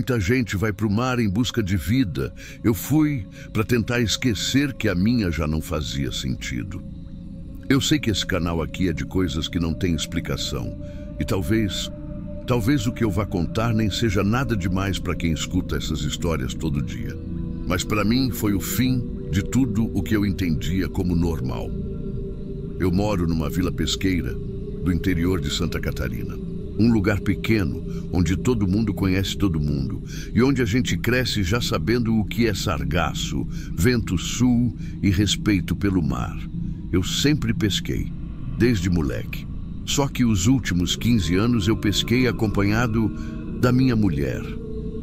Muita gente vai para o mar em busca de vida. Eu fui para tentar esquecer que a minha já não fazia sentido. Eu sei que esse canal aqui é de coisas que não têm explicação. E talvez o que eu vá contar nem seja nada demais para quem escuta essas histórias todo dia. Mas para mim foi o fim de tudo o que eu entendia como normal. Eu moro numa vila pesqueira do interior de Santa Catarina. Um lugar pequeno, onde todo mundo conhece todo mundo. E onde a gente cresce já sabendo o que é sargaço, vento sul e respeito pelo mar. Eu sempre pesquei, desde moleque. Só que os últimos 15 anos eu pesquei acompanhado da minha mulher.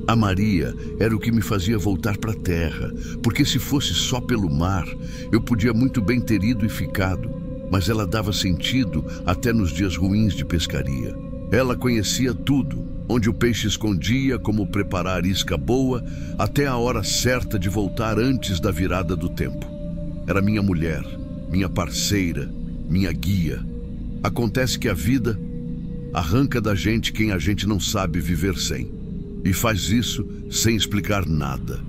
A Maria era o que me fazia voltar para a terra, porque se fosse só pelo mar, eu podia muito bem ter ido e ficado, mas ela dava sentido até nos dias ruins de pescaria. Ela conhecia tudo, onde o peixe escondia, como preparar isca boa, até a hora certa de voltar antes da virada do tempo. Era minha mulher, minha parceira, minha guia. Acontece que a vida arranca da gente quem a gente não sabe viver sem. E faz isso sem explicar nada.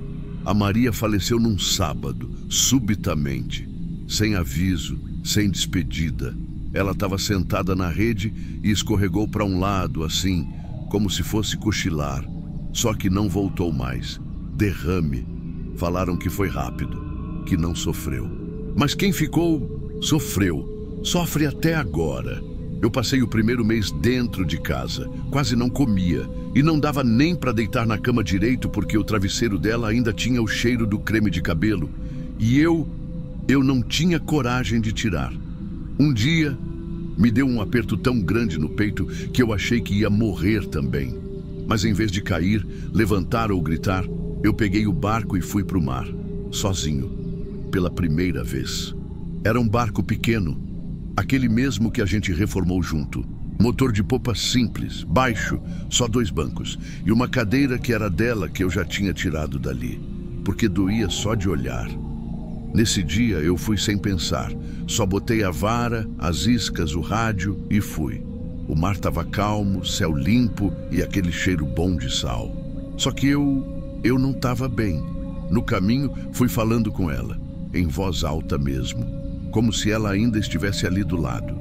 A Maria faleceu num sábado, subitamente, sem aviso, sem despedida. Ela estava sentada na rede e escorregou para um lado, assim, como se fosse cochilar. Só que não voltou mais. Derrame. Falaram que foi rápido, que não sofreu. Mas quem ficou, sofreu. Sofre até agora. Eu passei o primeiro mês dentro de casa, quase não comia, e não dava nem para deitar na cama direito porque o travesseiro dela ainda tinha o cheiro do creme de cabelo. E eu não tinha coragem de tirar. Um dia, me deu um aperto tão grande no peito que eu achei que ia morrer também. Mas em vez de cair, levantar ou gritar, eu peguei o barco e fui para o mar, sozinho, pela primeira vez. Era um barco pequeno, aquele mesmo que a gente reformou junto. Motor de popa simples, baixo, só 2 bancos, e uma cadeira que era dela que eu já tinha tirado dali, porque doía só de olhar. Nesse dia eu fui sem pensar, só botei a vara, as iscas, o rádio e fui. O mar estava calmo, céu limpo e aquele cheiro bom de sal. Só que eu não estava bem. No caminho fui falando com ela, em voz alta mesmo, como se ela ainda estivesse ali do lado.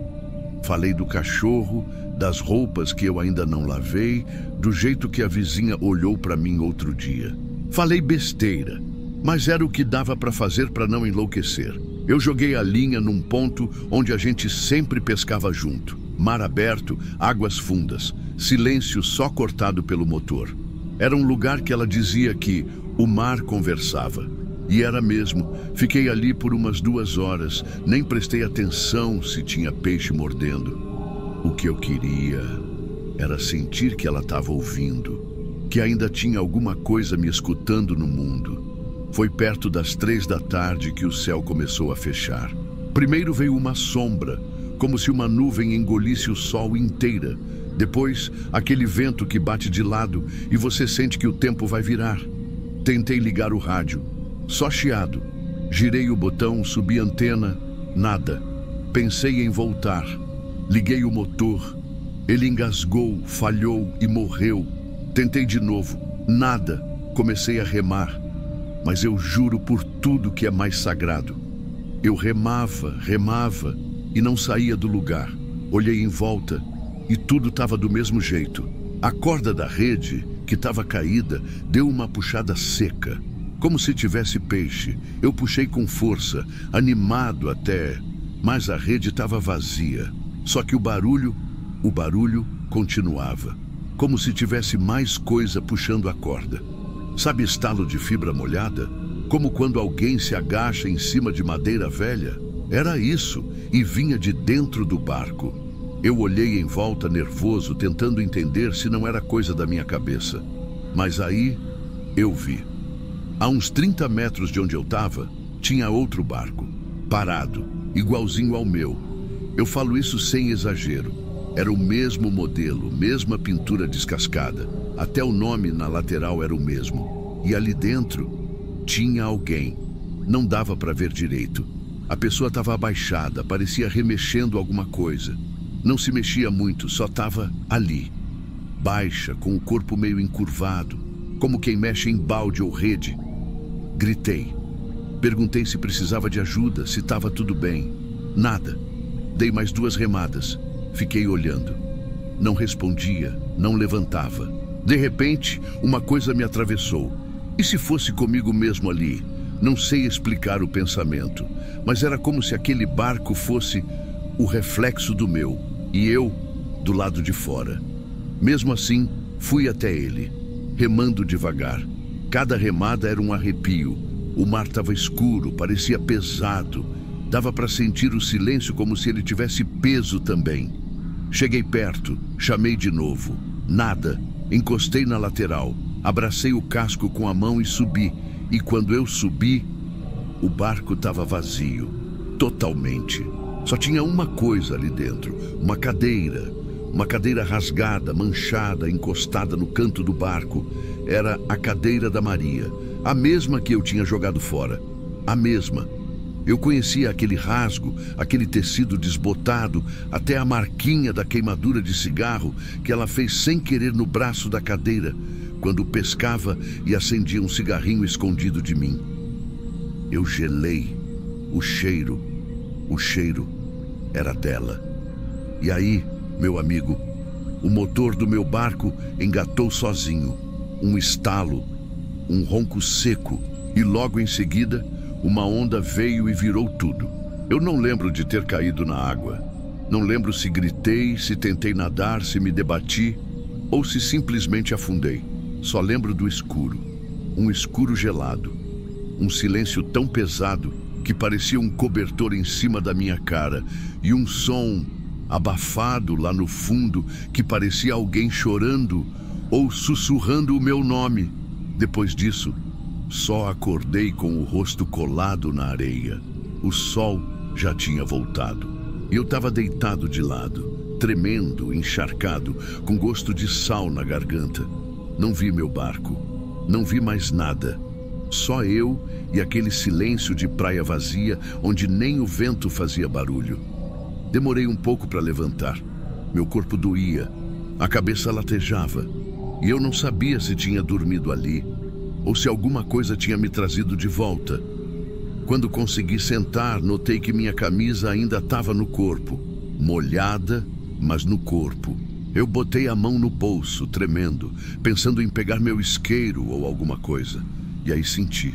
Falei do cachorro, das roupas que eu ainda não lavei, do jeito que a vizinha olhou para mim outro dia. Falei besteira, mas era o que dava para fazer para não enlouquecer. Eu joguei a linha num ponto onde a gente sempre pescava junto. Mar aberto, águas fundas, silêncio só cortado pelo motor. Era um lugar que ela dizia que o mar conversava. E era mesmo. Fiquei ali por umas 2 horas, nem prestei atenção se tinha peixe mordendo. O que eu queria era sentir que ela estava ouvindo, que ainda tinha alguma coisa me escutando no mundo. Foi perto das 3 da tarde que o céu começou a fechar. Primeiro veio uma sombra, como se uma nuvem engolisse o sol inteira. Depois, aquele vento que bate de lado e você sente que o tempo vai virar. Tentei ligar o rádio, só chiado. Girei o botão, subi a antena, nada. Pensei em voltar. Liguei o motor. Ele engasgou, falhou e morreu. Tentei de novo, nada. Comecei a remar. Mas eu juro por tudo que é mais sagrado. Eu remava e não saía do lugar. Olhei em volta e tudo estava do mesmo jeito. A corda da rede, que estava caída, deu uma puxada seca, como se tivesse peixe. Eu puxei com força, animado até, mas a rede estava vazia. Só que o barulho continuava, como se tivesse mais coisa puxando a corda. Sabe estalo de fibra molhada? Como quando alguém se agacha em cima de madeira velha? Era isso, e vinha de dentro do barco. Eu olhei em volta nervoso, tentando entender se não era coisa da minha cabeça. Mas aí, eu vi. A uns 30 metros de onde eu estava, tinha outro barco, parado, igualzinho ao meu. Eu falo isso sem exagero. Era o mesmo modelo, mesma pintura descascada. Até o nome na lateral era o mesmo. E ali dentro tinha alguém. Não dava para ver direito. A pessoa estava abaixada, parecia remexendo alguma coisa. Não se mexia muito, só estava ali. Baixa, com o corpo meio encurvado. como quem mexe em balde ou rede. Gritei. Perguntei se precisava de ajuda, se estava tudo bem. Nada. Dei mais 2 remadas. Fiquei olhando. Não respondia, não levantava. De repente, uma coisa me atravessou. E se fosse comigo mesmo ali? Não sei explicar o pensamento, mas era como se aquele barco fosse o reflexo do meu, e eu do lado de fora. Mesmo assim, fui até ele, remando devagar. Cada remada era um arrepio. O mar estava escuro, parecia pesado. Dava para sentir o silêncio como se ele tivesse peso também. Cheguei perto, chamei de novo. Nada. Encostei na lateral, abracei o casco com a mão e subi. E quando eu subi, o barco estava vazio, totalmente. Só tinha uma coisa ali dentro, uma cadeira rasgada, manchada, encostada no canto do barco. Era a cadeira da Maria, a mesma que eu tinha jogado fora, a mesma. Eu conhecia aquele rasgo, aquele tecido desbotado, até a marquinha da queimadura de cigarro que ela fez sem querer no braço da cadeira, quando pescava e acendia um cigarrinho escondido de mim. Eu gelei. O cheiro era dela. E aí, meu amigo, o motor do meu barco engatou sozinho. Um estalo, um ronco seco, e logo em seguida, uma onda veio e virou tudo. Eu não lembro de ter caído na água. Não lembro se gritei, se tentei nadar, se me debati ou se simplesmente afundei. Só lembro do escuro, um escuro gelado, um silêncio tão pesado que parecia um cobertor em cima da minha cara e um som abafado lá no fundo que parecia alguém chorando ou sussurrando o meu nome. Depois disso, só acordei com o rosto colado na areia. O sol já tinha voltado e eu estava deitado de lado, tremendo, encharcado, com gosto de sal na garganta. Não vi meu barco, não vi mais nada. Só eu e aquele silêncio de praia vazia onde nem o vento fazia barulho. Demorei um pouco para levantar. Meu corpo doía, a cabeça latejava e eu não sabia se tinha dormido ali ou se alguma coisa tinha me trazido de volta. Quando consegui sentar, notei que minha camisa ainda estava no corpo, molhada, mas no corpo. Eu botei a mão no bolso, tremendo, pensando em pegar meu isqueiro ou alguma coisa. E aí senti.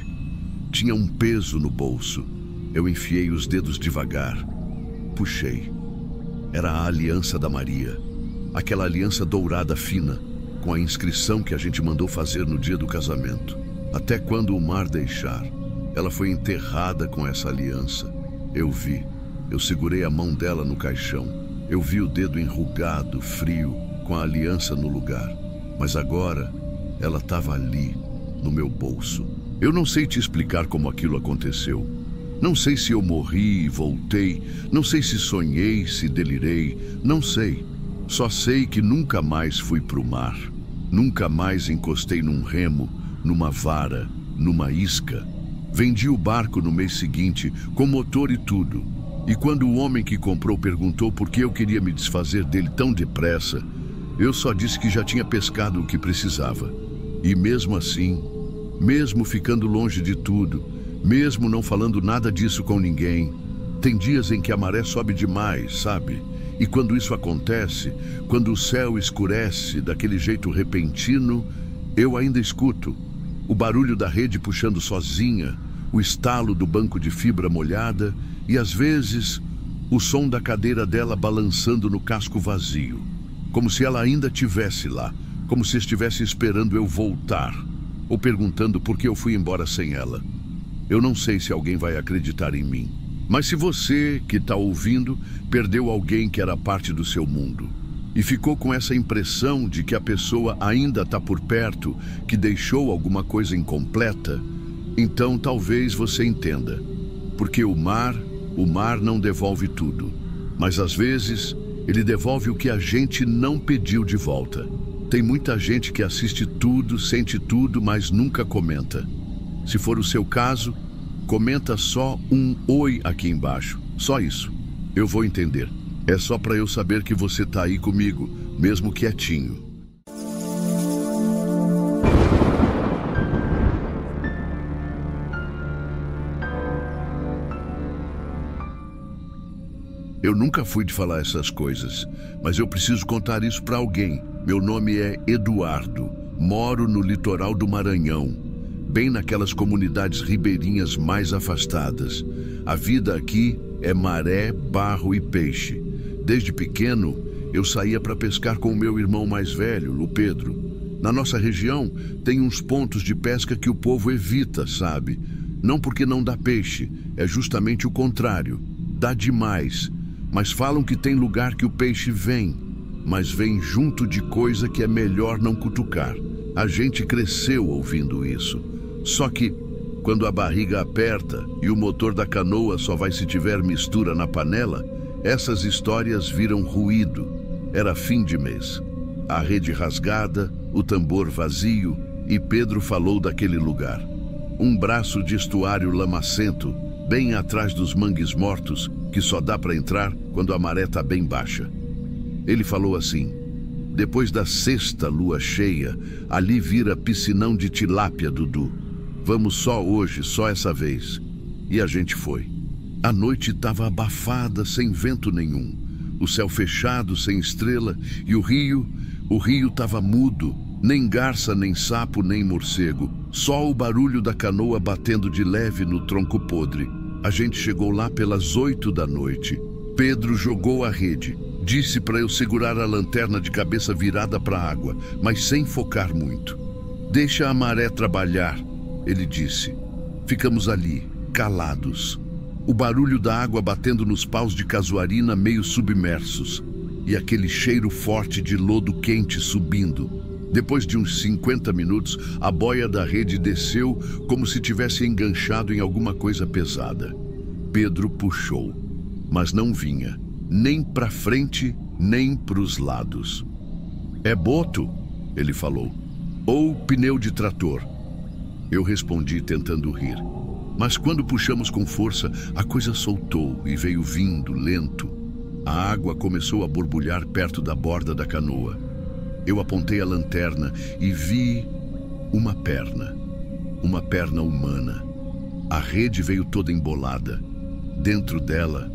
Tinha um peso no bolso. Eu enfiei os dedos devagar. Puxei. Era a aliança da Maria. Aquela aliança dourada fina, com a inscrição que a gente mandou fazer no dia do casamento. Até quando o mar deixar. Ela foi enterrada com essa aliança. Eu vi. Eu segurei a mão dela no caixão. Eu vi o dedo enrugado, frio, com a aliança no lugar. Mas agora, ela estava ali, no meu bolso. Eu não sei te explicar como aquilo aconteceu. Não sei se eu morri e voltei. Não sei se sonhei, se delirei. Não sei. Só sei que nunca mais fui pro mar. Nunca mais encostei num remo, numa vara, numa isca. Vendi o barco no mês seguinte, com motor e tudo. E quando o homem que comprou perguntou por que eu queria me desfazer dele tão depressa, eu só disse que já tinha pescado o que precisava. E mesmo assim, mesmo ficando longe de tudo, mesmo não falando nada disso com ninguém, tem dias em que a maré sobe demais, sabe? E quando isso acontece, quando o céu escurece daquele jeito repentino, eu ainda escuto o barulho da rede puxando sozinha, o estalo do banco de fibra molhada e, às vezes, o som da cadeira dela balançando no casco vazio, como se ela ainda estivesse lá, como se estivesse esperando eu voltar, ou perguntando por que eu fui embora sem ela. Eu não sei se alguém vai acreditar em mim, mas se você, que está ouvindo, perdeu alguém que era parte do seu mundo e ficou com essa impressão de que a pessoa ainda está por perto, que deixou alguma coisa incompleta, então talvez você entenda. Porque o mar não devolve tudo, mas às vezes ele devolve o que a gente não pediu de volta. Tem muita gente que assiste tudo, sente tudo, mas nunca comenta. Se for o seu caso, comenta só um oi aqui embaixo, só isso. Eu vou entender. É só para eu saber que você tá aí comigo, mesmo quietinho. Eu nunca fui de falar essas coisas, mas eu preciso contar isso para alguém. Meu nome é Eduardo. Moro no litoral do Maranhão, bem naquelas comunidades ribeirinhas mais afastadas. A vida aqui é maré, barro e peixe. Desde pequeno, eu saía para pescar com o meu irmão mais velho, o Pedro. Na nossa região, tem uns pontos de pesca que o povo evita, sabe? Não porque não dá peixe, é justamente o contrário. Dá demais, mas falam que tem lugar que o peixe vem, mas vem junto de coisa que é melhor não cutucar. A gente cresceu ouvindo isso. Só que, quando a barriga aperta e o motor da canoa só vai se tiver mistura na panela, essas histórias viram ruído. Era fim de mês. A rede rasgada, o tambor vazio, e Pedro falou daquele lugar. Um braço de estuário lamacento, bem atrás dos mangues mortos, que só dá para entrar quando a maré tá bem baixa. Ele falou assim: depois da sexta lua cheia, ali vira piscinão de tilápia, Dudu. Vamos só hoje, só essa vez. E a gente foi. A noite estava abafada, sem vento nenhum. O céu fechado, sem estrela, e o rio estava mudo. Nem garça, nem sapo, nem morcego. Só o barulho da canoa batendo de leve no tronco podre. A gente chegou lá pelas 8 da noite. Pedro jogou a rede. Disse para eu segurar a lanterna de cabeça virada para a água, mas sem focar muito. Deixa a maré trabalhar, ele disse. Ficamos ali, calados. O barulho da água batendo nos paus de casuarina meio submersos. E aquele cheiro forte de lodo quente subindo. Depois de uns 50 minutos, a boia da rede desceu como se tivesse enganchado em alguma coisa pesada. Pedro puxou, mas não vinha, nem para frente, nem para os lados. É boto, ele falou, ou pneu de trator. Eu respondi tentando rir. Mas quando puxamos com força, a coisa soltou e veio vindo, lento. A água começou a borbulhar perto da borda da canoa. Eu apontei a lanterna e vi uma perna humana. A rede veio toda embolada. Dentro dela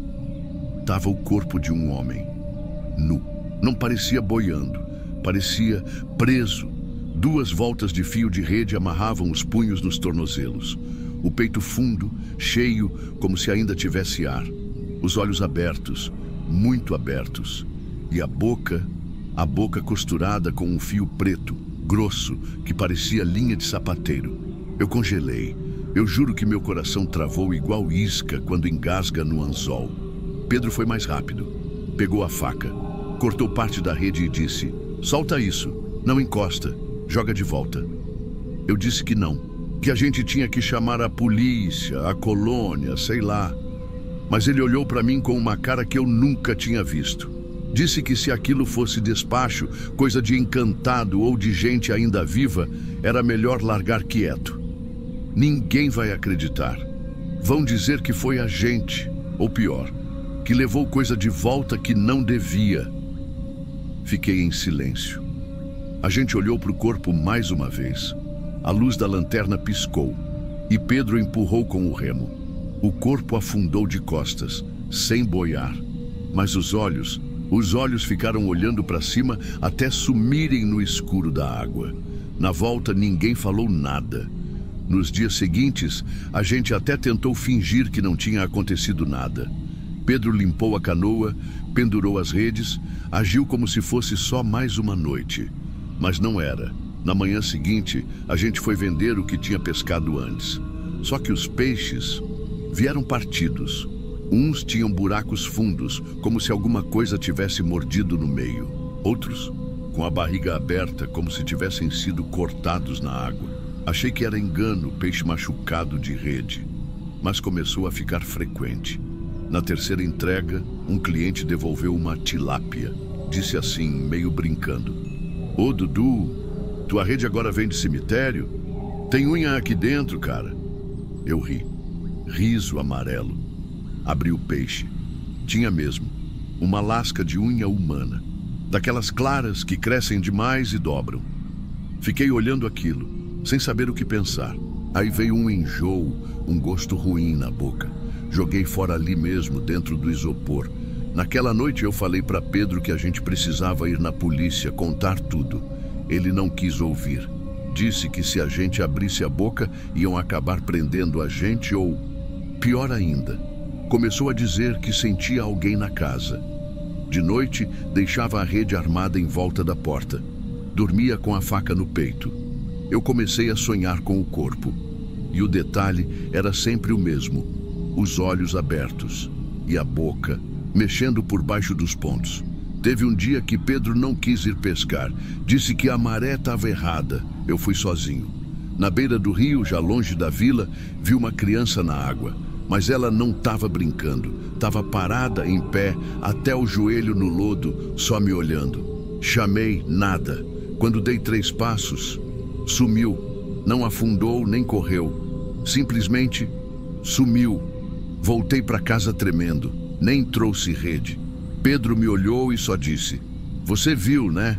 estava o corpo de um homem, nu. Não parecia boiando, parecia preso. 2 voltas de fio de rede amarravam os punhos nos tornozelos. O peito fundo, cheio, como se ainda tivesse ar. Os olhos abertos, muito abertos. E a boca costurada com um fio preto, grosso, que parecia linha de sapateiro. Eu congelei. Eu juro que meu coração travou igual isca quando engasga no anzol. Pedro foi mais rápido. Pegou a faca, cortou parte da rede e disse: solta isso, não encosta, joga de volta. Eu disse que não, que a gente tinha que chamar a polícia, a colônia, sei lá. Mas ele olhou para mim com uma cara que eu nunca tinha visto. Disse que se aquilo fosse despacho, coisa de encantado ou de gente ainda viva, era melhor largar quieto. Ninguém vai acreditar. Vão dizer que foi a gente, ou pior, que levou coisa de volta que não devia. Fiquei em silêncio. A gente olhou para o corpo mais uma vez. A luz da lanterna piscou e Pedro empurrou com o remo. O corpo afundou de costas, sem boiar, mas os olhos ficaram olhando para cima até sumirem no escuro da água. Na volta, ninguém falou nada. Nos dias seguintes, a gente até tentou fingir que não tinha acontecido nada. Pedro limpou a canoa, pendurou as redes, agiu como se fosse só mais uma noite. Mas não era. Na manhã seguinte, a gente foi vender o que tinha pescado antes. Só que os peixes vieram partidos. Uns tinham buracos fundos, como se alguma coisa tivesse mordido no meio. Outros, com a barriga aberta, como se tivessem sido cortados na água. Achei que era engano, peixe machucado de rede. Mas começou a ficar frequente. Na terceira entrega, um cliente devolveu uma tilápia. Disse assim, meio brincando: ô Dudu, tua rede agora vem de cemitério? Tem unha aqui dentro, cara. Eu ri. Riso amarelo. Abri o peixe. Tinha mesmo uma lasca de unha humana, daquelas claras que crescem demais e dobram. Fiquei olhando aquilo, sem saber o que pensar. Aí veio um enjoo, um gosto ruim na boca. Joguei fora ali mesmo, dentro do isopor. Naquela noite eu falei para Pedro que a gente precisava ir na polícia contar tudo. Ele não quis ouvir. Disse que se a gente abrisse a boca, iam acabar prendendo a gente ou, pior ainda, começou a dizer que sentia alguém na casa. De noite, deixava a rede armada em volta da porta. Dormia com a faca no peito. Eu comecei a sonhar com o corpo. E o detalhe era sempre o mesmo: os olhos abertos e a boca mexendo por baixo dos pontos. Teve um dia que Pedro não quis ir pescar. Disse que a maré estava errada. Eu fui sozinho. Na beira do rio, já longe da vila, vi uma criança na água. Mas ela não estava brincando. Estava parada em pé, até o joelho no lodo, só me olhando. Chamei, nada. Quando dei 3 passos, sumiu. Não afundou nem correu. Simplesmente sumiu. Voltei para casa tremendo. Nem trouxe rede. Pedro me olhou e só disse: "Você viu, né?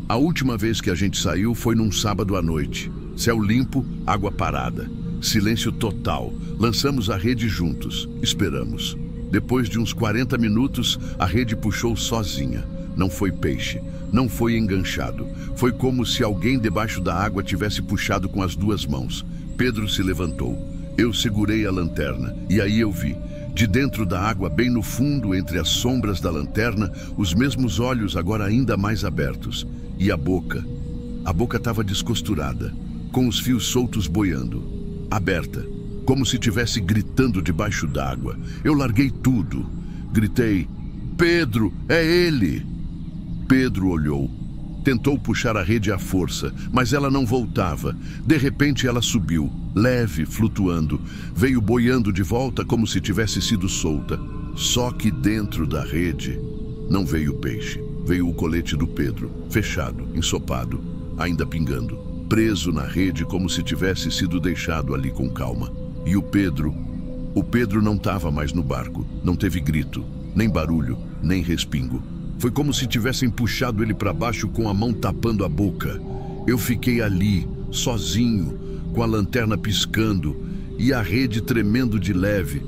A última vez que a gente saiu foi num sábado à noite. Céu limpo, água parada. Silêncio total. Lançamos a rede juntos. Esperamos. Depois de uns 40 minutos, a rede puxou sozinha. Não foi peixe. Não foi enganchado. Foi como se alguém debaixo da água tivesse puxado com as 2 mãos. Pedro se levantou. Eu segurei a lanterna. E aí eu vi, de dentro da água, bem no fundo, entre as sombras da lanterna, os mesmos olhos agora ainda mais abertos. E a boca. A boca estava descosturada, com os fios soltos boiando. Aberta, como se estivesse gritando debaixo d'água. Eu larguei tudo. Gritei: "Pedro, é ele!" Pedro olhou. Tentou puxar a rede à força, mas ela não voltava. De repente ela subiu, leve, flutuando. Veio boiando de volta como se tivesse sido solta. Só que dentro da rede não veio peixe. Veio o colete do Pedro, fechado, ensopado, ainda pingando. Preso na rede como se tivesse sido deixado ali com calma. E o Pedro não estava mais no barco. Não teve grito, nem barulho, nem respingo. Foi como se tivessem puxado ele para baixo com a mão tapando a boca. Eu fiquei ali, sozinho, com a lanterna piscando e a rede tremendo de leve.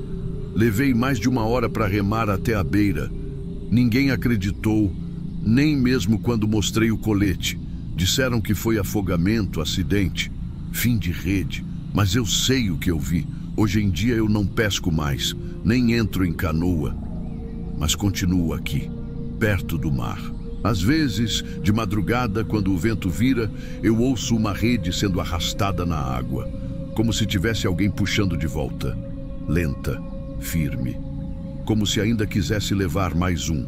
Levei mais de 1 hora para remar até a beira. Ninguém acreditou, nem mesmo quando mostrei o colete. Disseram que foi afogamento, acidente, fim de rede. Mas eu sei o que eu vi. Hoje em dia eu não pesco mais, nem entro em canoa. Mas continuo aqui, perto do mar. Às vezes, de madrugada, quando o vento vira, eu ouço uma rede sendo arrastada na água, como se tivesse alguém puxando de volta. Lenta, firme, como se ainda quisesse levar mais um.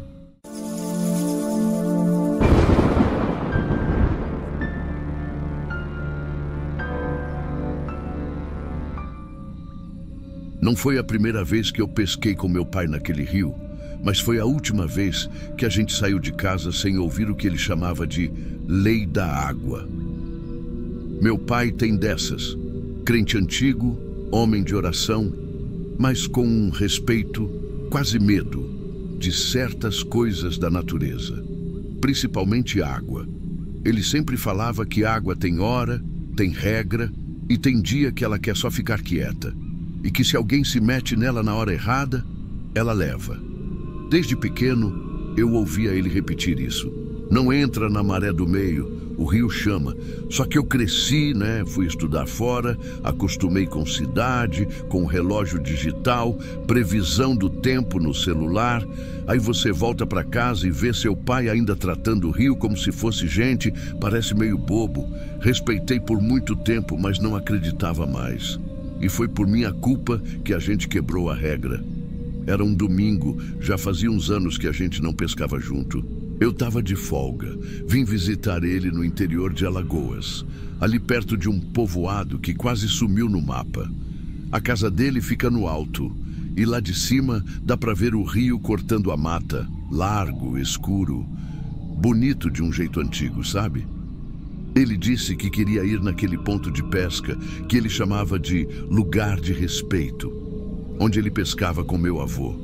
Não foi a primeira vez que eu pesquei com meu pai naquele rio, mas foi a última vez que a gente saiu de casa sem ouvir o que ele chamava de lei da água. Meu pai tem dessas, crente antigo, homem de oração, mas com um respeito, quase medo, de certas coisas da natureza, principalmente água. Ele sempre falava que água tem hora, tem regra e tem dia que ela quer só ficar quieta, e que se alguém se mete nela na hora errada, ela leva. Desde pequeno, eu ouvia ele repetir isso. Não entra na maré do meio, o rio chama. Só que eu cresci, fui estudar fora, acostumei com cidade, com relógio digital, previsão do tempo no celular. Aí você volta para casa e vê seu pai ainda tratando o rio como se fosse gente, parece meio bobo. Respeitei por muito tempo, mas não acreditava mais. E foi por minha culpa que a gente quebrou a regra. Era um domingo, já fazia uns anos que a gente não pescava junto. Eu estava de folga, vim visitar ele no interior de Alagoas, ali perto de um povoado que quase sumiu no mapa. A casa dele fica no alto, e lá de cima dá para ver o rio cortando a mata, largo, escuro, bonito de um jeito antigo, sabe? Ele disse que queria ir naquele ponto de pesca que ele chamava de lugar de respeito, onde ele pescava com meu avô.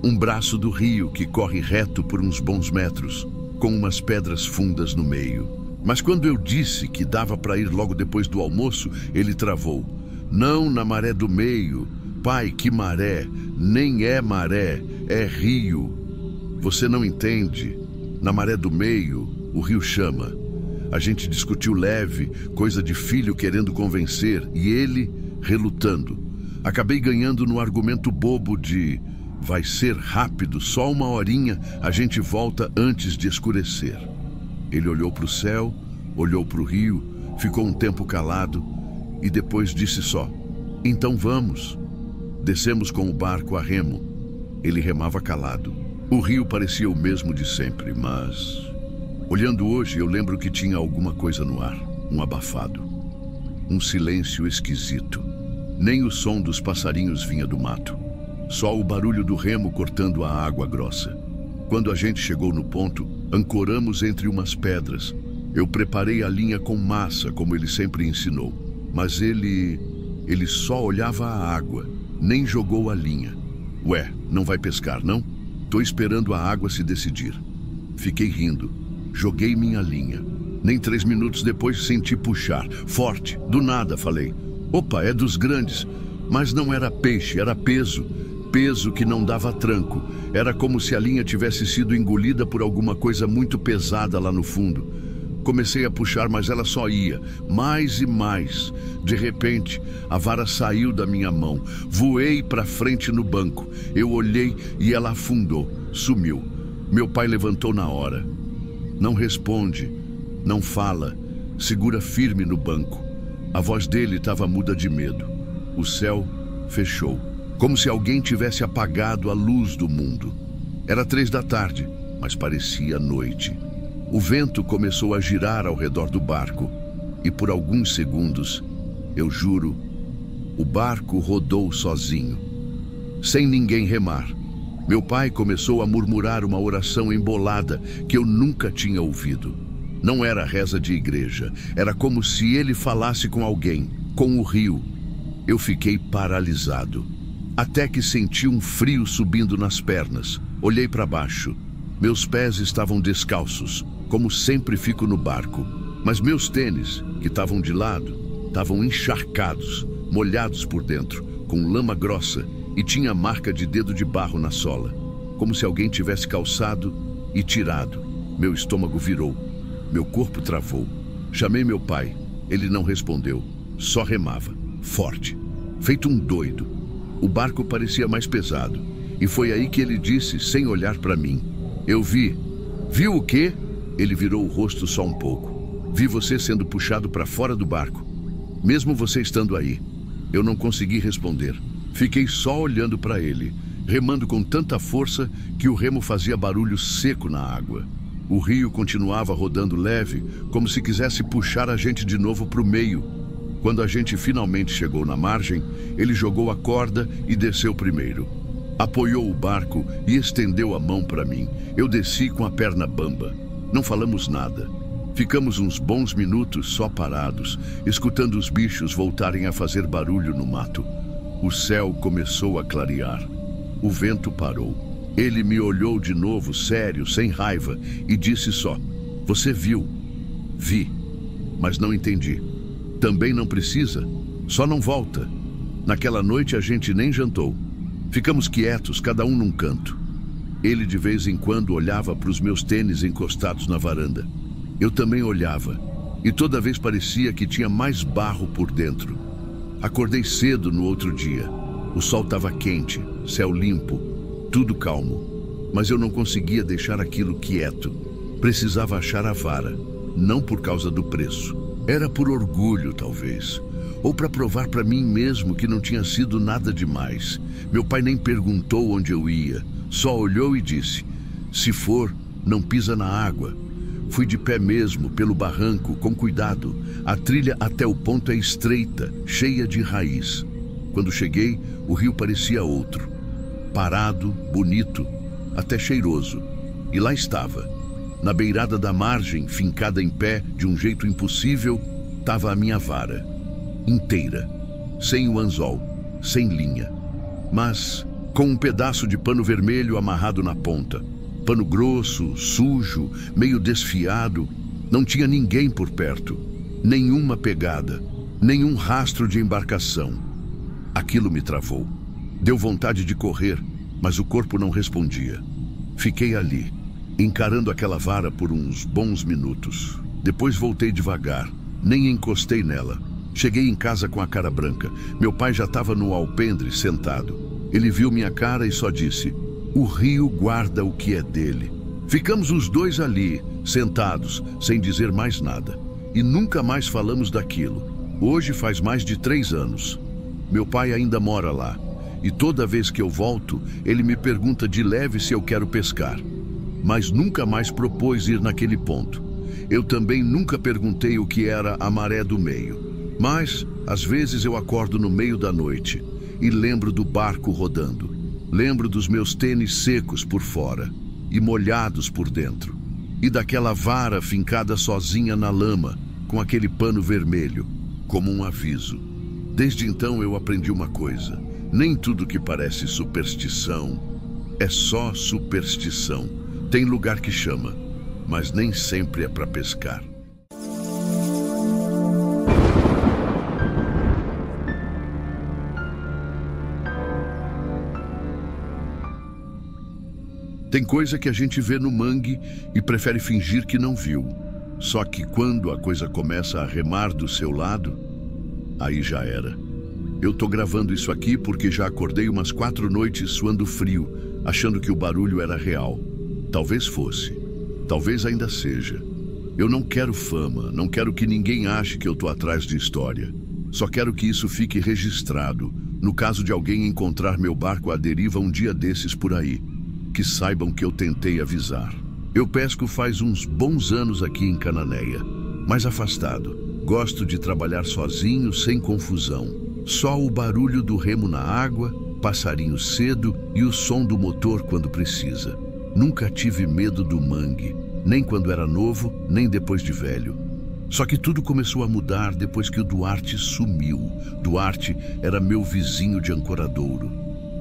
Um braço do rio que corre reto por uns bons metros, com umas pedras fundas no meio. Mas quando eu disse que dava para ir logo depois do almoço, ele travou. Não na maré do meio. Pai, que maré? Nem é maré, é rio. Você não entende. Na maré do meio, o rio chama. A gente discutiu leve, coisa de filho querendo convencer, e ele relutando. Acabei ganhando no argumento bobo de vai ser rápido, só uma horinha, a gente volta antes de escurecer. Ele olhou para o céu, olhou para o rio, ficou um tempo calado e depois disse só: então vamos. Descemos com o barco a remo. Ele remava calado. O rio parecia o mesmo de sempre, mas... olhando hoje, eu lembro que tinha alguma coisa no ar, um abafado. Um silêncio esquisito. Nem o som dos passarinhos vinha do mato. Só o barulho do remo cortando a água grossa. Quando a gente chegou no ponto, ancoramos entre umas pedras. Eu preparei a linha com massa, como ele sempre ensinou. Mas ele só olhava a água, nem jogou a linha. Ué, não vai pescar, não? Tô esperando a água se decidir. Fiquei rindo. Joguei minha linha. Nem 3 minutos depois senti puxar. Forte, do nada, falei. Opa, é dos grandes. Mas não era peixe, era peso. Peso que não dava tranco. Era como se a linha tivesse sido engolida por alguma coisa muito pesada lá no fundo. Comecei a puxar, mas ela só ia, mais e mais. De repente, a vara saiu da minha mão. Voei para frente no banco. Eu olhei e ela afundou, sumiu. Meu pai levantou na hora. Não responde, não fala, segura firme no banco. A voz dele estava muda de medo. O céu fechou, como se alguém tivesse apagado a luz do mundo. Era 3 da tarde, mas parecia noite. O vento começou a girar ao redor do barco e por alguns segundos, eu juro, o barco rodou sozinho, sem ninguém remar. Meu pai começou a murmurar uma oração embolada que eu nunca tinha ouvido. Não era reza de igreja, era como se ele falasse com alguém, com o rio. Eu fiquei paralisado, até que senti um frio subindo nas pernas. Olhei para baixo. Meus pés estavam descalços, como sempre fico no barco, mas meus tênis, que estavam de lado, estavam encharcados, molhados por dentro, com lama grossa, e tinha marca de dedo de barro na sola, como se alguém tivesse calçado e tirado. Meu estômago virou, meu corpo travou. Chamei meu pai, ele não respondeu, só remava, forte, feito um doido. O barco parecia mais pesado, e foi aí que ele disse, sem olhar para mim: eu vi. Viu o quê? Ele virou o rosto só um pouco. Vi você sendo puxado para fora do barco. Mesmo você estando aí. Eu não consegui responder. Fiquei só olhando para ele, remando com tanta força que o remo fazia barulho seco na água. O rio continuava rodando leve, como se quisesse puxar a gente de novo para o meio. Quando a gente finalmente chegou na margem, ele jogou a corda e desceu primeiro. Apoiou o barco e estendeu a mão para mim. Eu desci com a perna bamba. Não falamos nada. Ficamos uns bons minutos só parados, escutando os bichos voltarem a fazer barulho no mato. O céu começou a clarear. O vento parou. Ele me olhou de novo, sério, sem raiva, e disse só: você viu? Vi, mas não entendi. Também não precisa, só não volta. Naquela noite a gente nem jantou. Ficamos quietos, cada um num canto. Ele de vez em quando olhava para os meus tênis encostados na varanda. Eu também olhava, e toda vez parecia que tinha mais barro por dentro. Acordei cedo no outro dia. O sol estava quente, céu limpo, tudo calmo. Mas eu não conseguia deixar aquilo quieto. Precisava achar a vara, não por causa do preço. Era por orgulho, talvez. Ou para provar para mim mesmo que não tinha sido nada demais. Meu pai nem perguntou onde eu ia. Só olhou e disse: se for, não pisa na água. Fui de pé mesmo, pelo barranco, com cuidado. A trilha até o ponto é estreita, cheia de raiz. Quando cheguei, o rio parecia outro. Parado, bonito, até cheiroso. E lá estava. Na beirada da margem, fincada em pé, de um jeito impossível, estava a minha vara. Inteira. Sem o anzol, sem linha. Mas com um pedaço de pano vermelho amarrado na ponta. Pano grosso, sujo, meio desfiado. Não tinha ninguém por perto. Nenhuma pegada. Nenhum rastro de embarcação. Aquilo me travou. Deu vontade de correr, mas o corpo não respondia. Fiquei ali, encarando aquela vara por uns bons minutos. Depois voltei devagar, nem encostei nela. Cheguei em casa com a cara branca. Meu pai já estava no alpendre, sentado. Ele viu minha cara e só disse: "O rio guarda o que é dele." Ficamos os dois ali, sentados, sem dizer mais nada. E nunca mais falamos daquilo. Hoje faz mais de 3 anos. Meu pai ainda mora lá. E toda vez que eu volto, ele me pergunta de leve se eu quero pescar. Mas nunca mais propôs ir naquele ponto. Eu também nunca perguntei o que era a maré do meio. Mas, às vezes eu acordo no meio da noite e lembro do barco rodando. Lembro dos meus tênis secos por fora e molhados por dentro. E daquela vara fincada sozinha na lama, com aquele pano vermelho, como um aviso. Desde então eu aprendi uma coisa: nem tudo que parece superstição é só superstição. Tem lugar que chama, mas nem sempre é para pescar. Tem coisa que a gente vê no mangue e prefere fingir que não viu. Só que quando a coisa começa a remar do seu lado, aí já era. Eu tô gravando isso aqui porque já acordei umas 4 noites suando frio, achando que o barulho era real. Talvez fosse. Talvez ainda seja. Eu não quero fama, não quero que ninguém ache que eu tô atrás de história. Só quero que isso fique registrado, no caso de alguém encontrar meu barco à deriva um dia desses por aí. Que saibam que eu tentei avisar. Eu pesco faz uns bons anos aqui em Cananéia, mais afastado. Gosto de trabalhar sozinho, sem confusão. Só o barulho do remo na água, passarinho cedo e o som do motor quando precisa. Nunca tive medo do mangue, nem quando era novo, nem depois de velho. Só que tudo começou a mudar depois que o Duarte sumiu. Duarte era meu vizinho de Ancoradouro.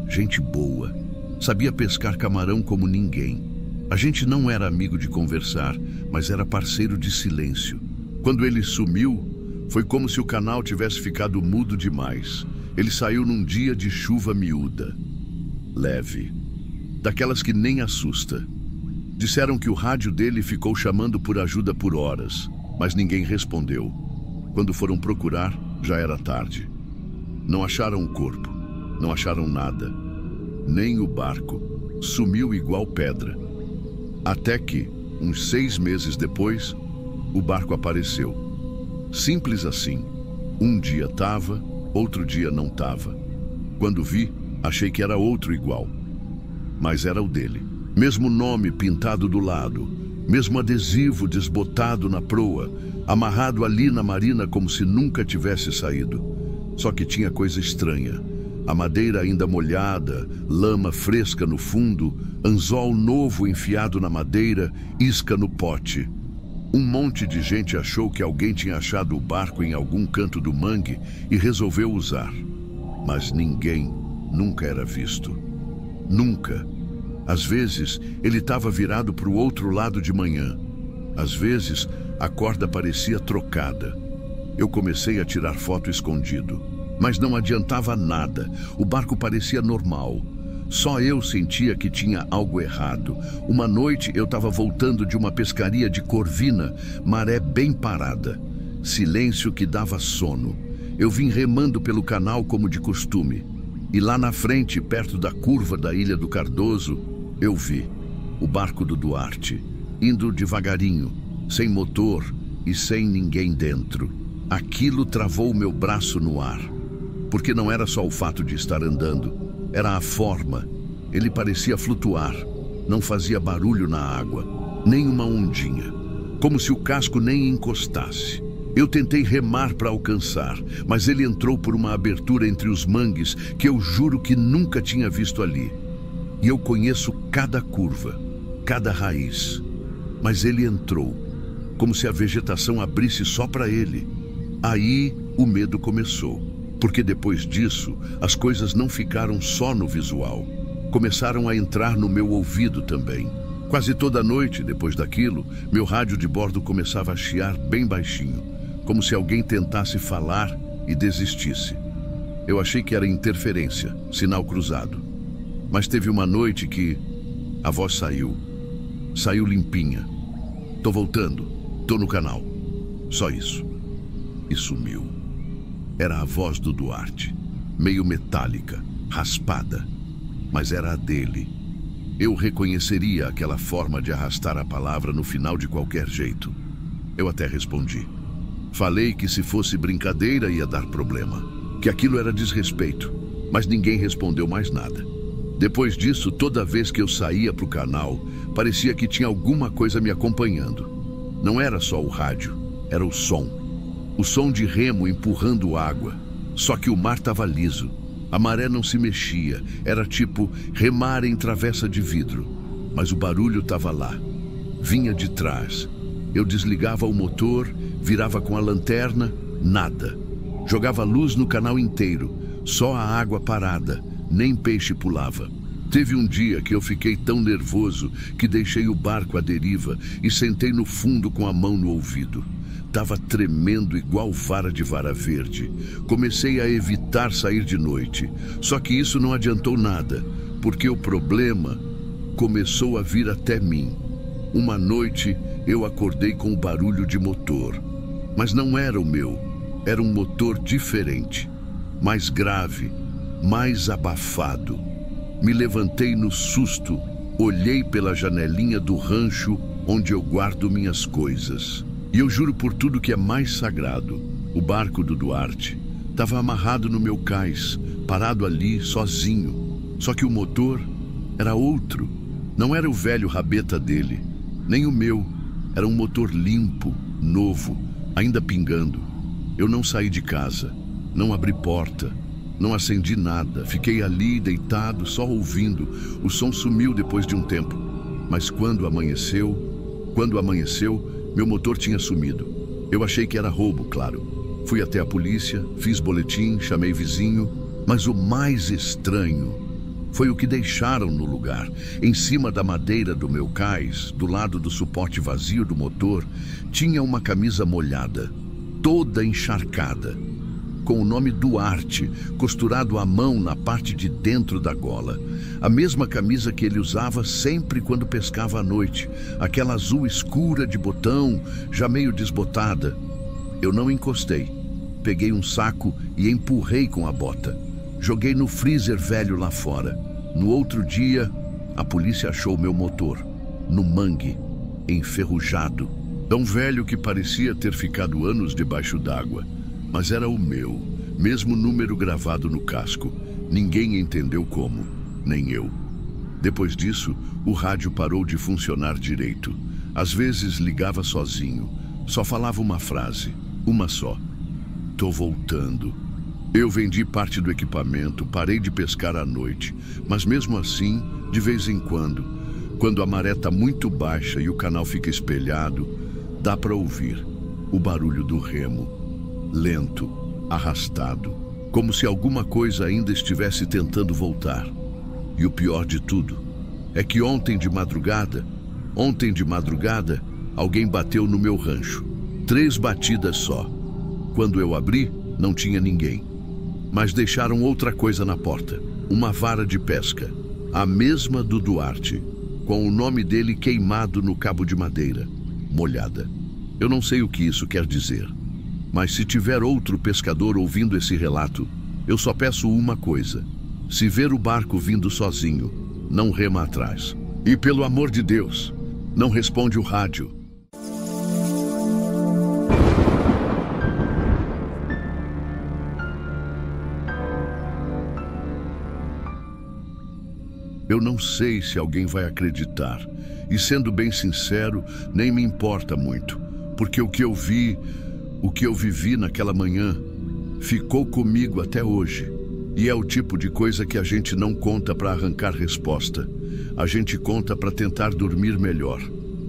Gente boa. Sabia pescar camarão como ninguém. A gente não era amigo de conversar, mas era parceiro de silêncio. Quando ele sumiu, foi como se o canal tivesse ficado mudo demais. Ele saiu num dia de chuva miúda, leve, daquelas que nem assusta. Disseram que o rádio dele ficou chamando por ajuda por horas, mas ninguém respondeu. Quando foram procurar, já era tarde. Não acharam o corpo, não acharam nada. Nem o barco. Sumiu igual pedra. Até que, uns 6 meses depois, o barco apareceu. Simples assim. Um dia tava, outro dia não tava. Quando vi, achei que era outro igual. Mas era o dele. Mesmo nome pintado do lado, mesmo adesivo desbotado na proa, amarrado ali na marina como se nunca tivesse saído. Só que tinha coisa estranha. A madeira ainda molhada, lama fresca no fundo, anzol novo enfiado na madeira, isca no pote. Um monte de gente achou que alguém tinha achado o barco em algum canto do mangue e resolveu usar. Mas ninguém nunca era visto. Nunca. Às vezes, ele estava virado para o outro lado de manhã. Às vezes, a corda parecia trocada. Eu comecei a tirar foto escondido. Mas não adiantava nada. O barco parecia normal. Só eu sentia que tinha algo errado. Uma noite eu estava voltando de uma pescaria de Corvina, maré bem parada. Silêncio que dava sono. Eu vim remando pelo canal como de costume. E lá na frente, perto da curva da Ilha do Cardoso, eu vi o barco do Duarte, indo devagarinho, sem motor e sem ninguém dentro. Aquilo travou meu braço no ar. Porque não era só o fato de estar andando, era a forma. Ele parecia flutuar, não fazia barulho na água, nem uma ondinha, como se o casco nem encostasse. Eu tentei remar para alcançar, mas ele entrou por uma abertura entre os mangues que eu juro que nunca tinha visto ali. E eu conheço cada curva, cada raiz. Mas ele entrou, como se a vegetação abrisse só para ele. Aí o medo começou. Porque depois disso, as coisas não ficaram só no visual. Começaram a entrar no meu ouvido também. Quase toda noite, depois daquilo, meu rádio de bordo começava a chiar bem baixinho, como se alguém tentasse falar e desistisse. Eu achei que era interferência, sinal cruzado. Mas teve uma noite que A voz saiu. Saiu limpinha. Tô voltando. Tô no canal. Só isso. E sumiu. Era a voz do Duarte. Meio metálica, raspada. Mas era a dele. Eu reconheceria aquela forma de arrastar a palavra no final de qualquer jeito. Eu até respondi. Falei que se fosse brincadeira ia dar problema. Que aquilo era desrespeito. Mas ninguém respondeu mais nada. Depois disso, toda vez que eu saía pro canal, parecia que tinha alguma coisa me acompanhando. Não era só o rádio, era o som. O som de remo empurrando água. Só que o mar estava liso. A maré não se mexia. Era tipo remar em travessa de vidro. Mas o barulho estava lá. Vinha de trás. Eu desligava o motor, virava com a lanterna, nada. Jogava luz no canal inteiro. Só a água parada, nem peixe pulava. Teve um dia que eu fiquei tão nervoso que deixei o barco à deriva e sentei no fundo com a mão no ouvido. Tava tremendo igual vara de vara verde. Comecei a evitar sair de noite. Só que isso não adiantou nada, porque o problema começou a vir até mim. Uma noite eu acordei com o barulho de motor. Mas não era o meu, era um motor diferente. Mais grave, mais abafado. Me levantei no susto, olhei pela janelinha do rancho onde eu guardo minhas coisas. E eu juro por tudo que é mais sagrado, o barco do Duarte estava amarrado no meu cais, parado ali, sozinho. Só que o motor era outro. Não era o velho rabeta dele, nem o meu. Era um motor limpo, novo, ainda pingando. Eu não saí de casa. Não abri porta, não acendi nada, fiquei ali deitado, só ouvindo. O som sumiu depois de um tempo. Mas quando amanheceu, meu motor tinha sumido. Eu achei que era roubo, claro. Fui até a polícia, fiz boletim, chamei vizinho. Mas o mais estranho foi o que deixaram no lugar. Em cima da madeira do meu cais, do lado do suporte vazio do motor, tinha uma camisa molhada, toda encharcada, com o nome Duarte costurado à mão na parte de dentro da gola. A mesma camisa que ele usava sempre quando pescava à noite. Aquela azul escura de botão, já meio desbotada. Eu não encostei. Peguei um saco e empurrei com a bota. Joguei no freezer velho lá fora. No outro dia, a polícia achou meu motor, no mangue, enferrujado. Tão velho que parecia ter ficado anos debaixo d'água. Mas era o meu, mesmo número gravado no casco. Ninguém entendeu como, nem eu. Depois disso, o rádio parou de funcionar direito. Às vezes ligava sozinho. Só falava uma frase, uma só. Tô voltando. Eu vendi parte do equipamento, parei de pescar à noite. Mas mesmo assim, de vez em quando a maré tá muito baixa e o canal fica espelhado, dá para ouvir o barulho do remo. Lento, arrastado, como se alguma coisa ainda estivesse tentando voltar. E o pior de tudo é que ontem de madrugada, alguém bateu no meu rancho. 3 batidas só. Quando eu abri, não tinha ninguém. Mas deixaram outra coisa na porta, uma vara de pesca, a mesma do Duarte, com o nome dele queimado no cabo de madeira, molhada. Eu não sei o que isso quer dizer. Mas se tiver outro pescador ouvindo esse relato, eu só peço uma coisa. Se ver o barco vindo sozinho, não rema atrás. E pelo amor de Deus, não responde o rádio. Eu não sei se alguém vai acreditar. E sendo bem sincero, nem me importa muito. Porque o que eu vivi naquela manhã ficou comigo até hoje. E é o tipo de coisa que a gente não conta para arrancar resposta. A gente conta para tentar dormir melhor.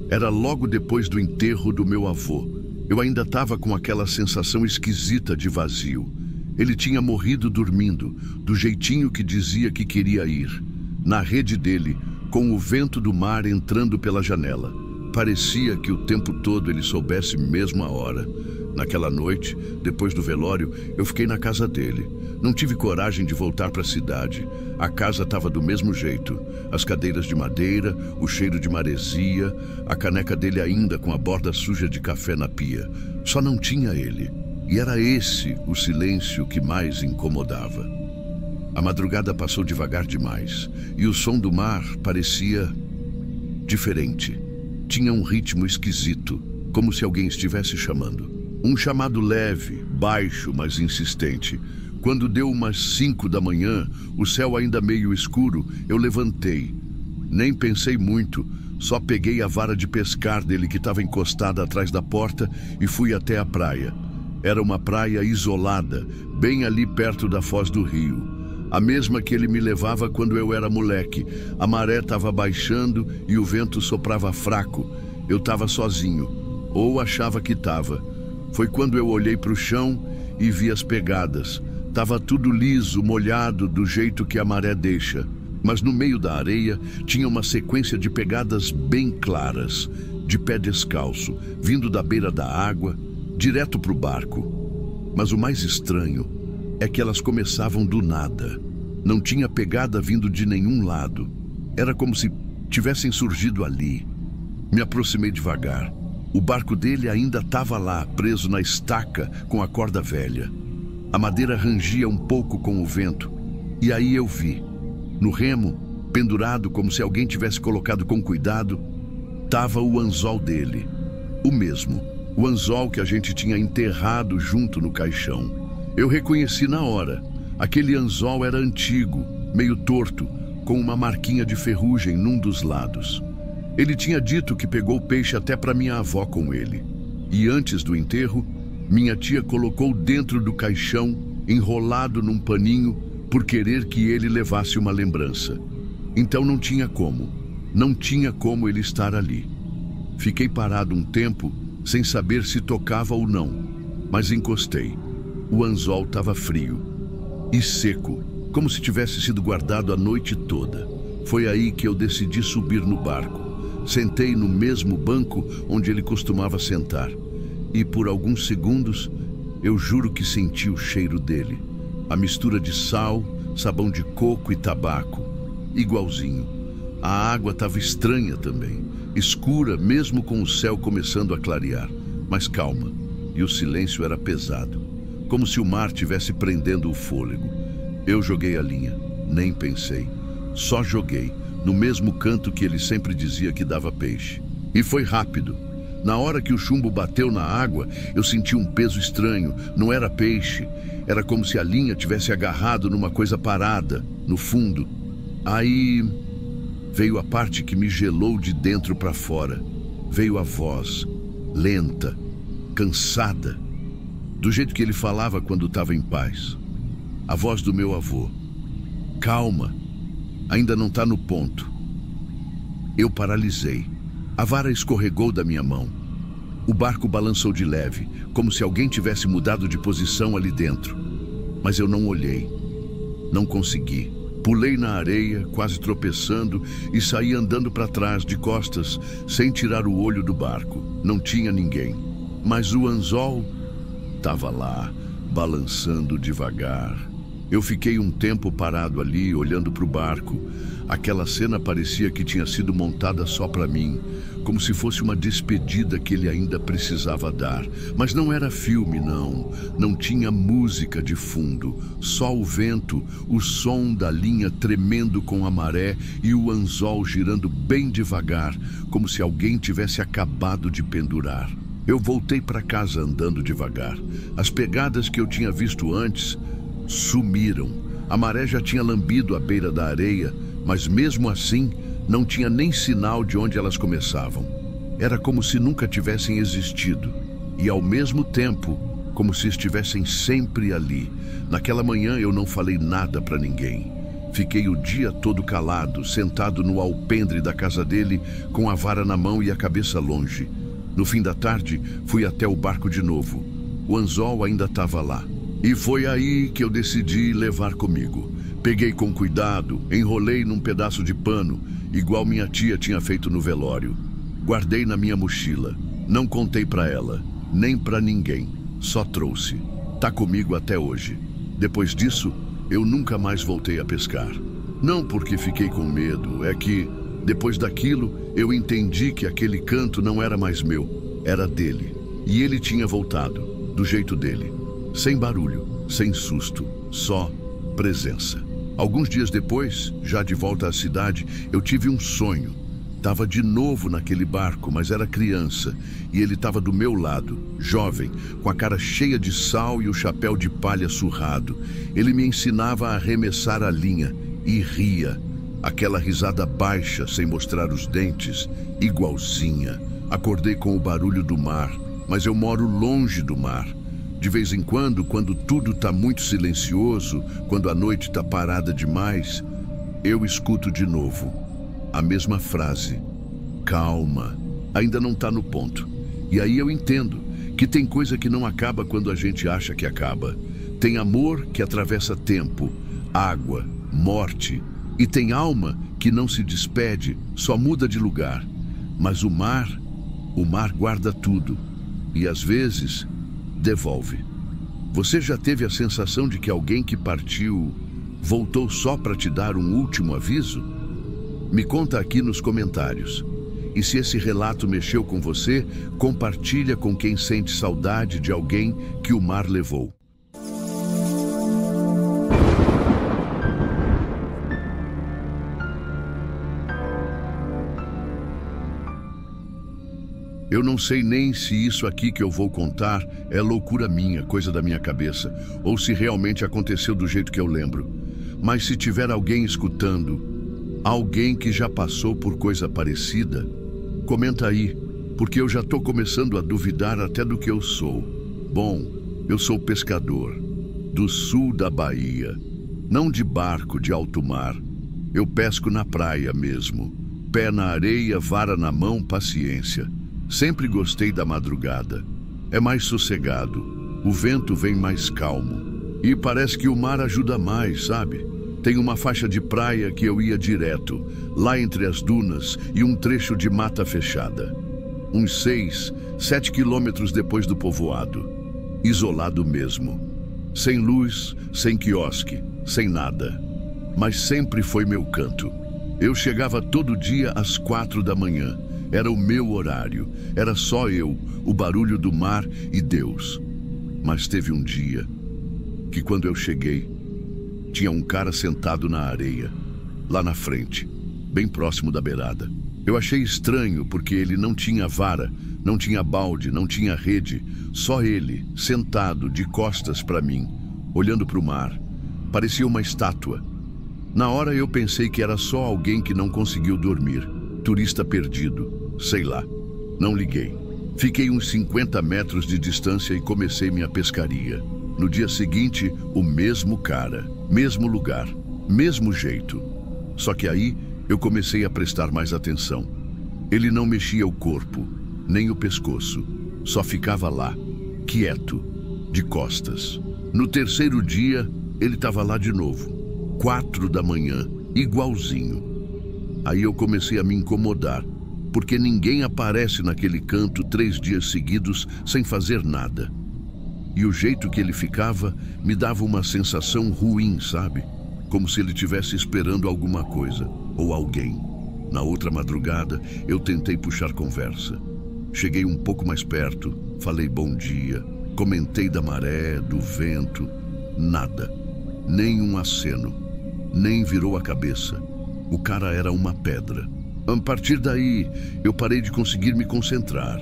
Era logo depois do enterro do meu avô. Eu ainda estava com aquela sensação esquisita de vazio. Ele tinha morrido dormindo, do jeitinho que dizia que queria ir. Na rede dele, com o vento do mar entrando pela janela. Parecia que o tempo todo ele soubesse mesmo a hora. Naquela noite, depois do velório, eu fiquei na casa dele. Não tive coragem de voltar para a cidade. A casa estava do mesmo jeito. As cadeiras de madeira, o cheiro de maresia, a caneca dele ainda com a borda suja de café na pia. Só não tinha ele. E era esse o silêncio que mais incomodava. A madrugada passou devagar demais, e o som do mar parecia diferente. Tinha um ritmo esquisito, como se alguém estivesse chamando. Um chamado leve, baixo, mas insistente. Quando deu umas 5 da manhã, o céu ainda meio escuro, eu levantei. Nem pensei muito, só peguei a vara de pescar dele que estava encostada atrás da porta e fui até a praia. Era uma praia isolada, bem ali perto da foz do rio. A mesma que ele me levava quando eu era moleque. A maré estava baixando e o vento soprava fraco. Eu estava sozinho, ou achava que estava. Foi quando eu olhei para o chão e vi as pegadas. Tava tudo liso, molhado, do jeito que a maré deixa. Mas no meio da areia tinha uma sequência de pegadas bem claras, de pé descalço, vindo da beira da água, direto para o barco. Mas o mais estranho é que elas começavam do nada. Não tinha pegada vindo de nenhum lado. Era como se tivessem surgido ali. Me aproximei devagar. O barco dele ainda estava lá, preso na estaca com a corda velha. A madeira rangia um pouco com o vento. E aí eu vi. No remo, pendurado como se alguém tivesse colocado com cuidado, estava o anzol dele. O mesmo. O anzol que a gente tinha enterrado junto no caixão. Eu reconheci na hora. Aquele anzol era antigo, meio torto, com uma marquinha de ferrugem num dos lados. Ele tinha dito que pegou peixe até para minha avó com ele. E antes do enterro, minha tia colocou dentro do caixão, enrolado num paninho, por querer que ele levasse uma lembrança. Então não tinha como ele estar ali. Fiquei parado um tempo, sem saber se tocava ou não, mas encostei. O anzol estava frio e seco, como se tivesse sido guardado a noite toda. Foi aí que eu decidi subir no barco. Sentei no mesmo banco onde ele costumava sentar. E por alguns segundos, eu juro que senti o cheiro dele. A mistura de sal, sabão de coco e tabaco. Igualzinho. A água estava estranha também. Escura, mesmo com o céu começando a clarear. Mas calma. E o silêncio era pesado. Como se o mar tivesse prendendo o fôlego. Eu joguei a linha, nem pensei. Só joguei, no mesmo canto que ele sempre dizia que dava peixe. E foi rápido. Na hora que o chumbo bateu na água, eu senti um peso estranho. Não era peixe, era como se a linha tivesse agarrado numa coisa parada, no fundo. Aí veio a parte que me gelou de dentro para fora. Veio a voz, lenta, cansada. Do jeito que ele falava quando estava em paz. A voz do meu avô. Calma, ainda não está no ponto. Eu paralisei. A vara escorregou da minha mão. O barco balançou de leve, como se alguém tivesse mudado de posição ali dentro. Mas eu não olhei. Não consegui. Pulei na areia, quase tropeçando, e saí andando para trás, de costas, sem tirar o olho do barco. Não tinha ninguém. Mas o anzol estava lá, balançando devagar. Eu fiquei um tempo parado ali, olhando para o barco. Aquela cena parecia que tinha sido montada só para mim, como se fosse uma despedida que ele ainda precisava dar. Mas não era filme, não. Não tinha música de fundo, só o vento, o som da linha tremendo com a maré e o anzol girando bem devagar, como se alguém tivesse acabado de pendurar. Eu voltei para casa andando devagar. As pegadas que eu tinha visto antes sumiram. A maré já tinha lambido a beira da areia, mas mesmo assim não tinha nem sinal de onde elas começavam. Era como se nunca tivessem existido e, ao mesmo tempo, como se estivessem sempre ali. Naquela manhã eu não falei nada para ninguém. Fiquei o dia todo calado, sentado no alpendre da casa dele, com a vara na mão e a cabeça longe. No fim da tarde, fui até o barco de novo. O anzol ainda estava lá. E foi aí que eu decidi levar comigo. Peguei com cuidado, enrolei num pedaço de pano, igual minha tia tinha feito no velório. Guardei na minha mochila. Não contei para ela, nem para ninguém. Só trouxe. Tá comigo até hoje. Depois disso, eu nunca mais voltei a pescar. Não porque fiquei com medo, é que, depois daquilo, eu entendi que aquele canto não era mais meu, era dele. E ele tinha voltado, do jeito dele. Sem barulho, sem susto, só presença. Alguns dias depois, já de volta à cidade, eu tive um sonho. Estava de novo naquele barco, mas era criança, e ele estava do meu lado, jovem, com a cara cheia de sal e o chapéu de palha surrado. Ele me ensinava a arremessar a linha e ria. Aquela risada baixa, sem mostrar os dentes, igualzinha. Acordei com o barulho do mar, mas eu moro longe do mar. De vez em quando tudo está muito silencioso, quando a noite está parada demais, eu escuto de novo a mesma frase. Calma, ainda não está no ponto. E aí eu entendo que tem coisa que não acaba quando a gente acha que acaba. Tem amor que atravessa tempo, água, morte. E tem alma que não se despede, só muda de lugar. Mas o mar guarda tudo. E às vezes, devolve. Você já teve a sensação de que alguém que partiu voltou só para te dar um último aviso? Me conta aqui nos comentários. E se esse relato mexeu com você, compartilha com quem sente saudade de alguém que o mar levou. Eu não sei nem se isso aqui que eu vou contar é loucura minha, coisa da minha cabeça, ou se realmente aconteceu do jeito que eu lembro. Mas se tiver alguém escutando, alguém que já passou por coisa parecida, comenta aí, porque eu já estou começando a duvidar até do que eu sou. Bom, eu sou pescador, do sul da Bahia, não de barco de alto mar. Eu pesco na praia mesmo, pé na areia, vara na mão, paciência. Sempre gostei da madrugada. É mais sossegado, o vento vem mais calmo. E parece que o mar ajuda mais, sabe? Tem uma faixa de praia que eu ia direto, lá entre as dunas e um trecho de mata fechada. Uns 6, 7 quilômetros depois do povoado. Isolado mesmo. Sem luz, sem quiosque, sem nada. Mas sempre foi meu canto. Eu chegava todo dia às 4 da manhã. Era o meu horário, era só eu, o barulho do mar e Deus. Mas teve um dia que quando eu cheguei, tinha um cara sentado na areia, lá na frente, bem próximo da beirada. Eu achei estranho porque ele não tinha vara, não tinha balde, não tinha rede, só ele, sentado de costas para mim, olhando para o mar. Parecia uma estátua. Na hora eu pensei que era só alguém que não conseguiu dormir. Turista perdido, sei lá. Não liguei. Fiquei uns 50 metros de distância e comecei minha pescaria. No dia seguinte, o mesmo cara, mesmo lugar, mesmo jeito. Só que aí eu comecei a prestar mais atenção. Ele não mexia o corpo, nem o pescoço. Só ficava lá, quieto, de costas. No terceiro dia, ele estava lá de novo. 4 da manhã, igualzinho. Aí eu comecei a me incomodar, porque ninguém aparece naquele canto 3 dias seguidos sem fazer nada. E o jeito que ele ficava me dava uma sensação ruim, sabe? Como se ele estivesse esperando alguma coisa, ou alguém. Na outra madrugada, eu tentei puxar conversa. Cheguei um pouco mais perto, falei bom dia, comentei da maré, do vento, nada. Nem um aceno, nem virou a cabeça. O cara era uma pedra. A partir daí, eu parei de conseguir me concentrar.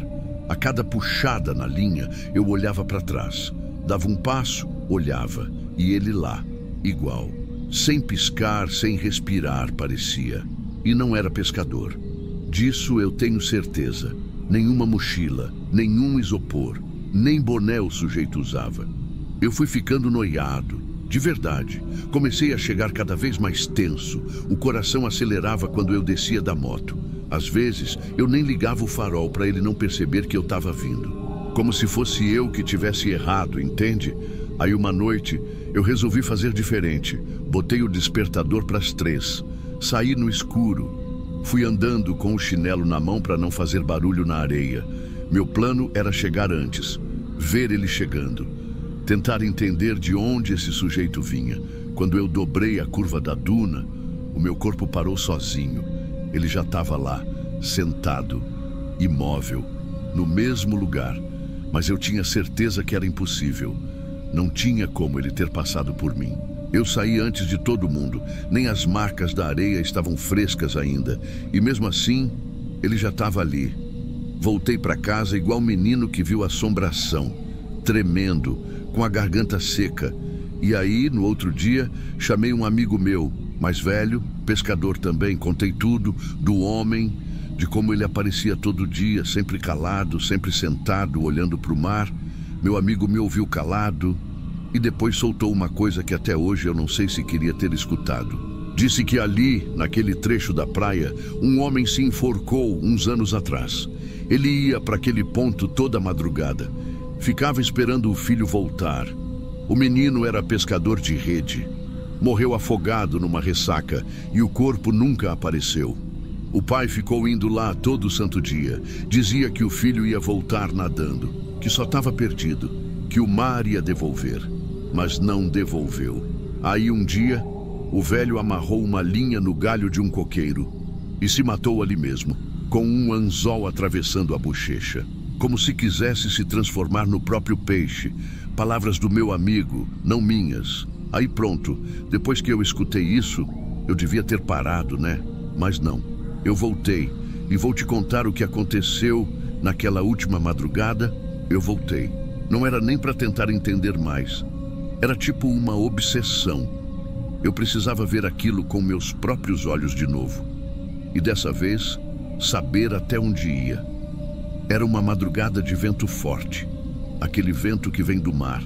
A cada puxada na linha, eu olhava para trás. Dava um passo, olhava. E ele lá, igual. Sem piscar, sem respirar, parecia. E não era pescador. Disso eu tenho certeza. Nenhuma mochila, nenhum isopor, nem boné o sujeito usava. Eu fui ficando noiado. De verdade, comecei a chegar cada vez mais tenso. O coração acelerava quando eu descia da moto. Às vezes, eu nem ligava o farol para ele não perceber que eu estava vindo. Como se fosse eu que tivesse errado, entende? Aí uma noite, eu resolvi fazer diferente. Botei o despertador para as 3. Saí no escuro. Fui andando com o chinelo na mão para não fazer barulho na areia. Meu plano era chegar antes, ver ele chegando. tentar entender de onde esse sujeito vinha. Quando eu dobrei a curva da duna, o meu corpo parou sozinho. Ele já estava lá, sentado, imóvel, no mesmo lugar, mas eu tinha certeza que era impossível. Não tinha como ele ter passado por mim. Eu saí antes de todo mundo, nem as marcas da areia estavam frescas ainda, e mesmo assim, ele já estava ali. Voltei para casa igual menino que viu assombração, tremendo, com a garganta seca. E aí, no outro dia, chamei um amigo meu, mais velho, pescador também, contei tudo do homem, de como ele aparecia todo dia, sempre calado, sempre sentado, olhando para o mar. Meu amigo me ouviu calado e depois soltou uma coisa que até hoje eu não sei se queria ter escutado. Disse que ali, naquele trecho da praia, um homem se enforcou uns anos atrás. Ele ia para aquele ponto toda madrugada. Ficava esperando o filho voltar. O menino era pescador de rede. Morreu afogado numa ressaca e o corpo nunca apareceu. O pai ficou indo lá todo santo dia. Dizia que o filho ia voltar nadando, que só estava perdido, que o mar ia devolver. Mas não devolveu. Aí um dia, o velho amarrou uma linha no galho de um coqueiro e se matou ali mesmo, com um anzol atravessando a bochecha, como se quisesse se transformar no próprio peixe. Palavras do meu amigo, não minhas. Aí pronto, depois que eu escutei isso, eu devia ter parado, né? Mas não. Eu voltei e vou te contar o que aconteceu naquela última madrugada. Eu voltei. Não era nem para tentar entender mais. Era tipo uma obsessão. Eu precisava ver aquilo com meus próprios olhos de novo. E dessa vez, saber até onde ia. Era uma madrugada de vento forte. Aquele vento que vem do mar,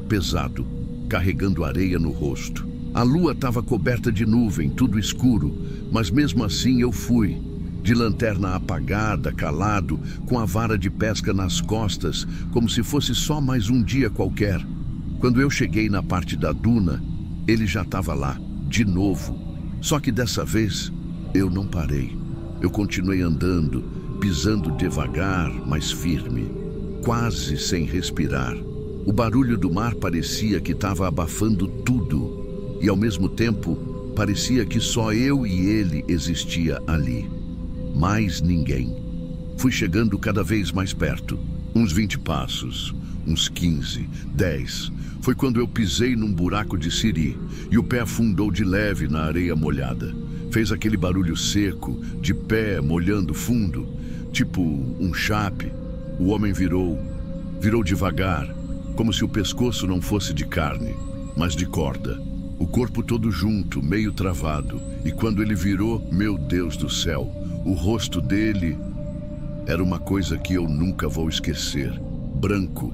pesado, carregando areia no rosto. A lua estava coberta de nuvem, tudo escuro, mas mesmo assim eu fui, de lanterna apagada, calado, com a vara de pesca nas costas, como se fosse só mais um dia qualquer. Quando eu cheguei na parte da duna, ele já estava lá, de novo. Só que dessa vez, eu não parei. Eu continuei andando, pisando devagar, mas firme, quase sem respirar. O barulho do mar parecia que estava abafando tudo, e ao mesmo tempo, parecia que só eu e ele existia ali. Mais ninguém. Fui chegando cada vez mais perto. Uns 20 passos, uns 15, 10. Foi quando eu pisei num buraco de siri e o pé afundou de leve na areia molhada. Fez aquele barulho seco, de pé molhando fundo, tipo um chape. O homem virou devagar, como se o pescoço não fosse de carne, mas de corda. O corpo todo junto, meio travado. E quando ele virou, meu Deus do céu, o rosto dele era uma coisa que eu nunca vou esquecer. Branco,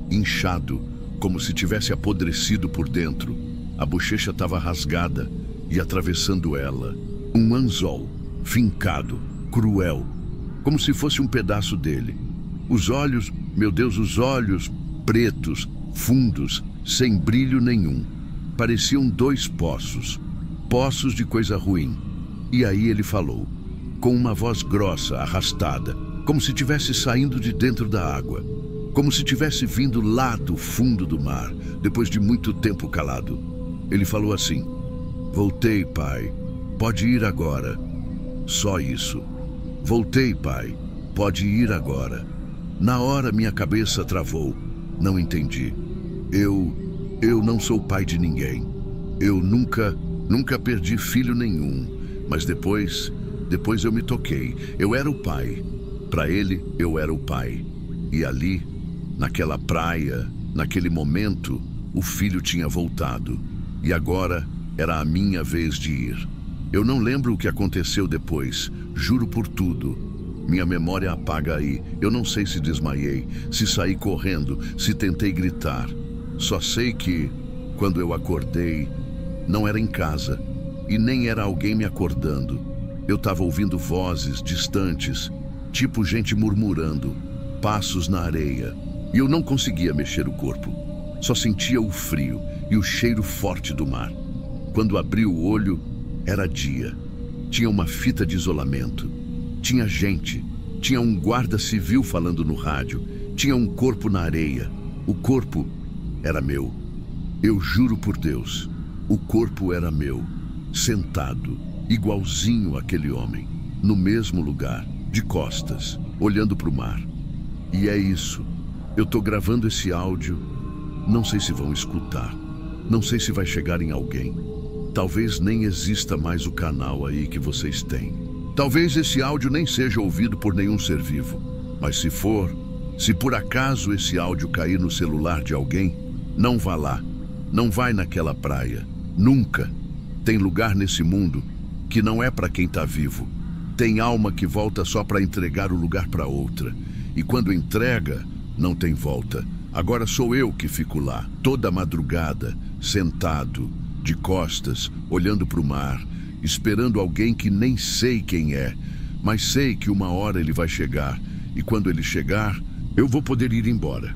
inchado, como se tivesse apodrecido por dentro. A bochecha estava rasgada e atravessando ela, um anzol, fincado, cruel, como se fosse um pedaço dele. Os olhos, meu Deus, os olhos pretos, fundos, sem brilho nenhum. Pareciam 2 poços, poços de coisa ruim. E aí ele falou, com uma voz grossa, arrastada, como se estivesse saindo de dentro da água, como se tivesse vindo lá do fundo do mar, depois de muito tempo calado. Ele falou assim, voltei, pai, pode ir agora. Só isso. Voltei, pai, pode ir agora. Na hora minha cabeça travou, não entendi. Eu não sou pai de ninguém. Eu nunca perdi filho nenhum. Mas depois eu me toquei. Eu era o pai. Para ele, eu era o pai. E ali, naquela praia, naquele momento, o filho tinha voltado. E agora era a minha vez de ir. Eu não lembro o que aconteceu depois, juro por tudo. Minha memória apaga aí. Eu não sei se desmaiei, se saí correndo, se tentei gritar. Só sei que, quando eu acordei, não era em casa e nem era alguém me acordando. Eu estava ouvindo vozes distantes, tipo gente murmurando, passos na areia. E eu não conseguia mexer o corpo. Só sentia o frio e o cheiro forte do mar. Quando abri o olho, era dia. Tinha uma fita de isolamento. Tinha gente. Tinha um guarda civil falando no rádio. Tinha um corpo na areia. O corpo era meu. Eu juro por Deus, o corpo era meu, sentado, igualzinho àquele homem, no mesmo lugar, de costas, olhando para o mar. E é isso. Eu tô gravando esse áudio. Não sei se vão escutar. Não sei se vai chegar em alguém. Talvez nem exista mais o canal aí que vocês têm. Talvez esse áudio nem seja ouvido por nenhum ser vivo. Mas se for, se por acaso esse áudio cair no celular de alguém, não vá lá. Não vai naquela praia. Nunca. Tem lugar nesse mundo que não é para quem tá vivo. Tem alma que volta só para entregar o lugar para outra. E quando entrega, não tem volta. Agora sou eu que fico lá, toda madrugada, sentado, de costas, olhando para o mar, esperando alguém que nem sei quem é, mas sei que uma hora ele vai chegar. E quando ele chegar, eu vou poder ir embora.